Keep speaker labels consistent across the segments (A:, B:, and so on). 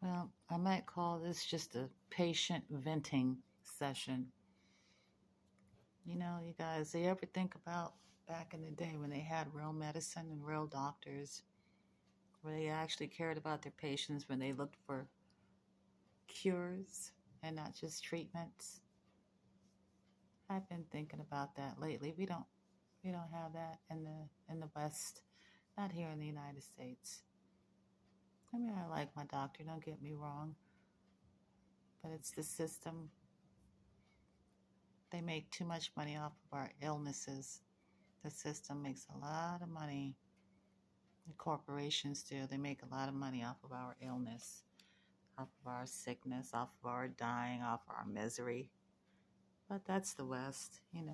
A: Well, I might call this just a patient venting session. You guys, you ever think about back in the day when they had real medicine and real doctors, where they actually cared about their patients when they looked for cures and not just treatments? I've been thinking about that lately. We don't have that in the West, not here in the United States. I mean, I like my doctor, don't get me wrong, but it's the system. They make too much money off of our illnesses. The system makes a lot of money. The corporations do. They make a lot of money off of our illness, off of our sickness, off of our dying, off of our misery. But that's the West. What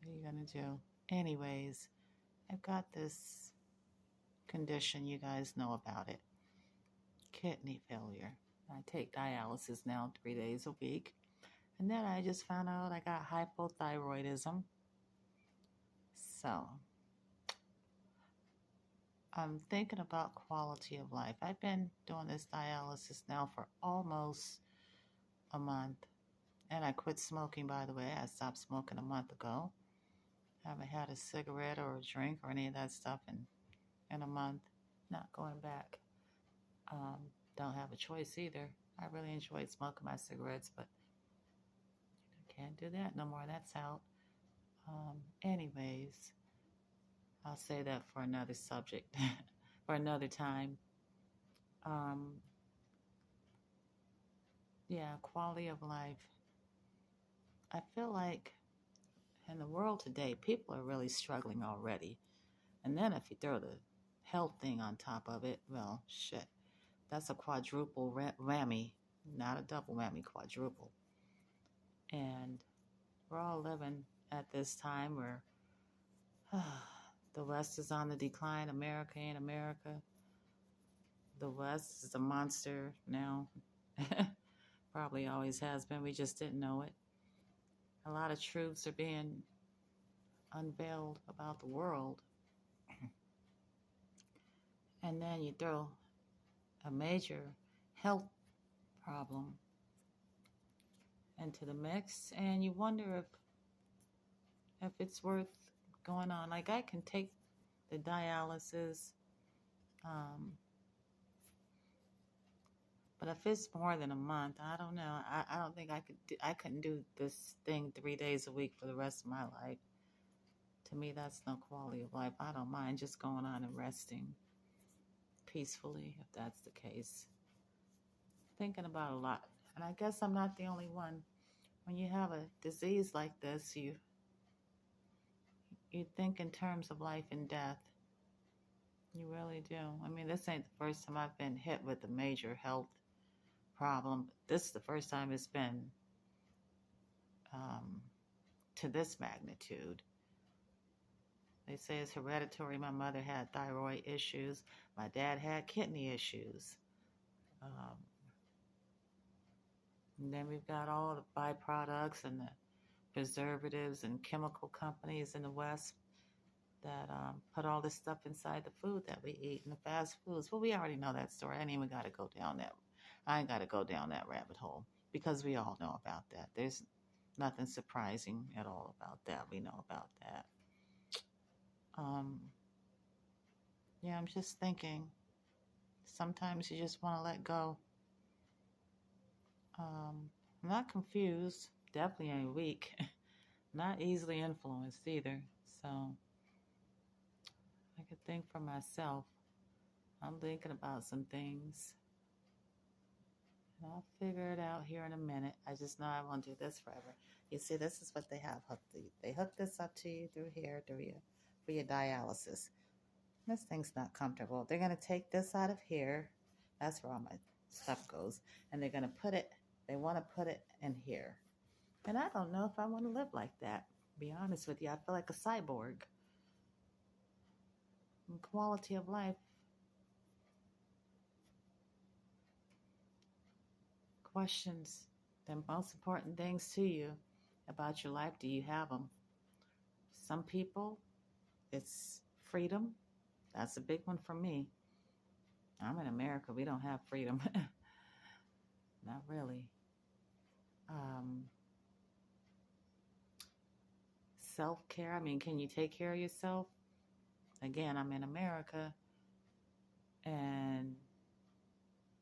A: are you going to do? Anyways, I've got this condition. You guys know about it, kidney failure. I take dialysis now 3 days a week. And then I just found out I got hypothyroidism. So I'm thinking about quality of life. I've been doing this dialysis now for almost a month. And I quit smoking, by the way. I stopped smoking a month ago. I haven't had a cigarette or a drink or any of that stuff in a month. Not going back. Um, don't have a choice either. I really enjoyed smoking my cigarettes, but I can't do that no more. That's out. Anyways, I'll say that for another subject, for another time. Um, yeah, quality of life. I feel like in the world today, people are really struggling already. And then if you throw the health thing on top of it, well, shit, that's a quadruple whammy, not a double whammy, quadruple. And we're all living at this time where the West is on the decline. America ain't America. The West is a monster now. Probably always has been. We just didn't know it. A lot of truths are being unveiled about the world. And then you throw a major health problem into the mix, and you wonder if it's worth going on. Like, I can take the dialysis, um, but if it's more than a month, I don't know. I don't think I couldn't do this thing 3 days a week for the rest of my life. To me, that's no quality of life. I don't mind just going on and resting peacefully, if that's the case. Thinking about a lot. And I guess I'm not the only one. When you have a disease like this, you think in terms of life and death. You really do. I mean, this ain't the first time I've been hit with a major health problem. This is the first time it's been um, to this magnitude. They say it's hereditary. My mother had thyroid issues. My dad had kidney issues. Um, and then we've got all the byproducts and the preservatives and chemical companies in the West that put all this stuff inside the food that we eat and the fast foods. Well, we already know that story. I ain't even got to go down that. I ain't got to go down that rabbit hole because we all know about that. There's nothing surprising at all about that. We know about that. Yeah, I'm just thinking. Sometimes you just want to let go. I'm not confused. Definitely ain't weak. Not easily influenced either. So I could think for myself. I'm thinking about some things. And I'll figure it out here in a minute. I just know I won't do this forever. You see, this is what they have hooked to you. They hook this up to you through here, for your dialysis. This thing's not comfortable. They're going to take this out of here. That's where all my stuff goes. And they're going to they want to put it in here. And I don't know if I want to live like that. To be honest with you, I feel like a cyborg. And quality of life. Questions, the most important things to you about your life, do you have them? Some people, it's freedom. That's a big one for me. I'm in America. We don't have freedom. Not really. Um, Self-care. I mean, can you take care of yourself? Again, I'm in America and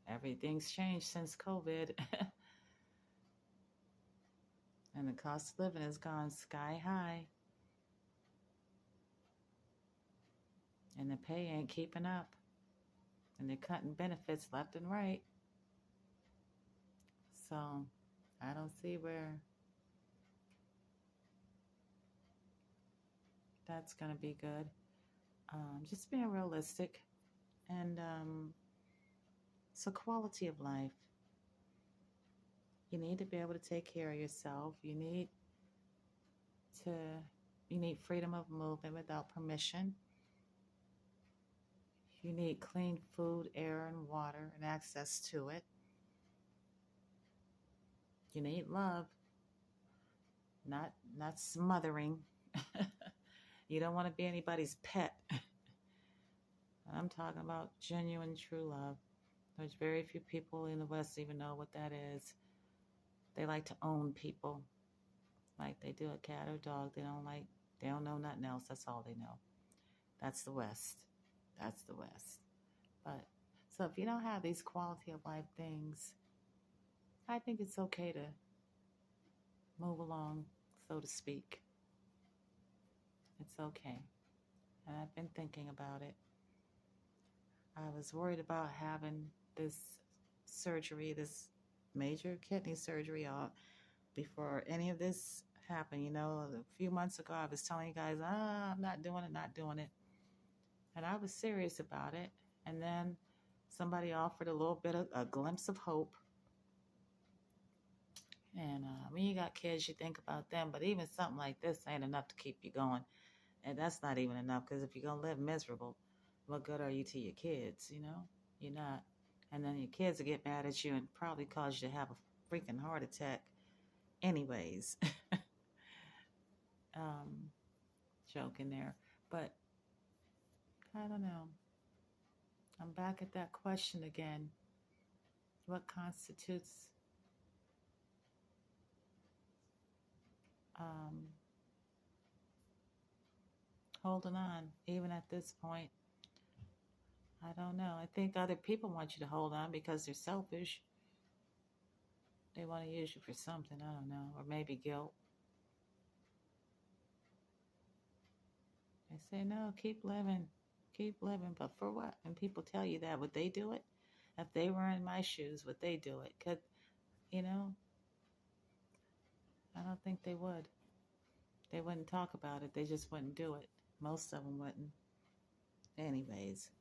A: everything's changed since COVID. And the cost of living has gone sky high. And the pay ain't keeping up. And they're cutting benefits left and right. So I don't see where that's going to be good. Just being realistic. And it's a quality of life. You need to be able to take care of yourself. To you need freedom of movement without permission. You need clean food, air, and water, and access to it. You need love, not smothering. You don't want to be anybody's pet. I'm talking about genuine, true love. There's very few people in the West even know what that is. They like to own people, like they do a cat or dog. They don't know nothing else. That's all they know. That's the West. That's the West. But so if you don't have these quality of life things, I think it's okay to move along, so to speak. It's okay. And I've been thinking about it. I was worried about having this surgery, this major kidney surgery before any of this happened. You know, a few months ago, I was telling you guys, I'm not doing it. And I was serious about it. And then somebody offered a little bit of a glimpse of hope. And when you got kids, you think about them. But even something like this ain't enough to keep you going. And that's not even enough, because if you're going to live miserable, what good are you to your kids, you know? You're not. And then your kids will get mad at you and probably cause you to have a freaking heart attack anyways. Joking there. But I don't know. I'm back at that question again. What constitutes holding on, even at this point? I don't know. I think other people want you to hold on because they're selfish. They want to use you for something, I don't know, or maybe guilt. They say, no, keep living, but for what? When people tell you that, would they do it? If they were in my shoes, would they do it? Could, you know, I don't think they would. They wouldn't talk about it. They just wouldn't do it. Most of them wouldn't. Anyways,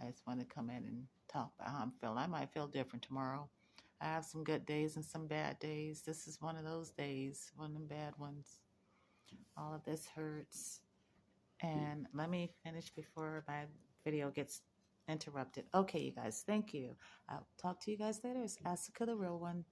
A: I just want to come in and talk about how I'm feeling. I might feel different tomorrow. I have some good days and some bad days. This is one of those days, one of them bad ones. All of this hurts. And let me finish before my video gets interrupted. Okay, you guys, thank you. I'll talk to you guys later. It's Asuka, the real one.